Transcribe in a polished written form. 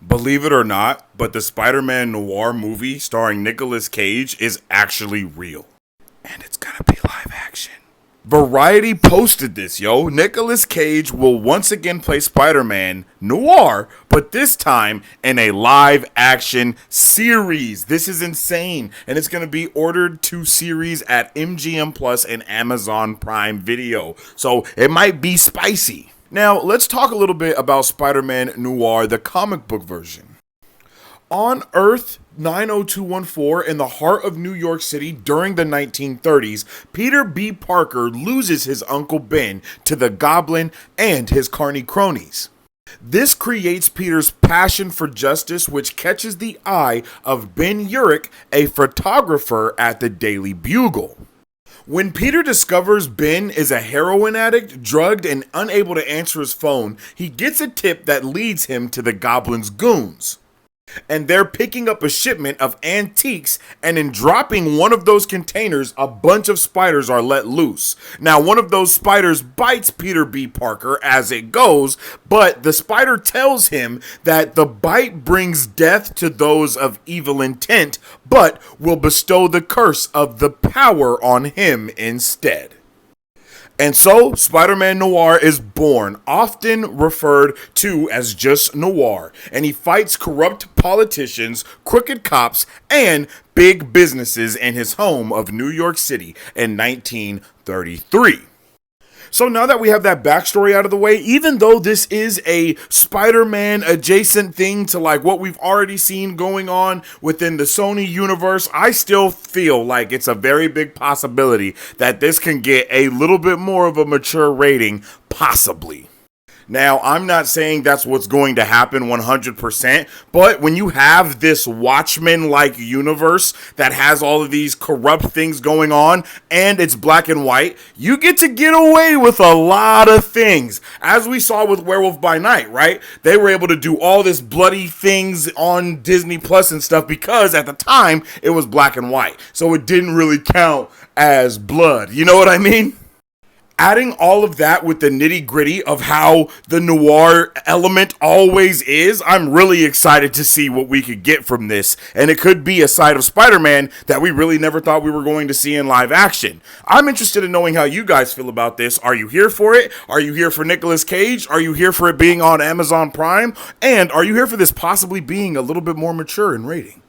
Believe it or not, but the Spider-Man Noir movie starring Nicolas Cage is actually real. And it's gonna be live action. Variety posted this, yo. Nicolas Cage will once again play Spider-Man Noir, but this time in a live action series. This is insane. And it's going to be ordered to series at MGM Plus and Amazon Prime Video. So it might be spicy. Now, let's talk a little bit about Spider-Man Noir, the comic book version. On Earth 90214 in the heart of New York City during the 1930s, Peter B. Parker loses his Uncle Ben to the Goblin and his carny cronies. This creates Peter's passion for justice, which catches the eye of Ben Urich, a photographer at the Daily Bugle. When Peter discovers Ben is a heroin addict, drugged, and unable to answer his phone, he gets a tip that leads him to the Goblin's goons. And they're picking up a shipment of antiques, and in dropping one of those containers, a bunch of spiders are let loose. Now, one of those spiders bites Peter B. Parker as it goes, but the spider tells him that the bite brings death to those of evil intent, but will bestow the curse of the power on him instead. And so, Spider-Man Noir is born, often referred to as just Noir, and he fights corrupt politicians, crooked cops, and big businesses in his home of New York City in 1933. So now that we have that backstory out of the way, even though this is a Spider-Man adjacent thing to like what we've already seen going on within the Sony universe, I still feel like it's a very big possibility that this can get a little bit more of a mature rating, possibly. Now, I'm not saying that's what's going to happen 100%, but when you have this Watchmen-like universe that has all of these corrupt things going on, and it's black and white, you get to get away with a lot of things. As we saw with Werewolf by Night, right? They were able to do all this bloody things on Disney Plus and stuff because at the time, it was black and white. So it didn't really count as blood. You know what I mean? Adding all of that with the nitty gritty of how the noir element always is, I'm really excited to see what we could get from this. And it could be a side of Spider-Man that we really never thought we were going to see in live action. I'm interested in knowing how you guys feel about this. Are you here for it? Are you here for Nicolas Cage? Are you here for it being on Amazon Prime? And are you here for this possibly being a little bit more mature in rating?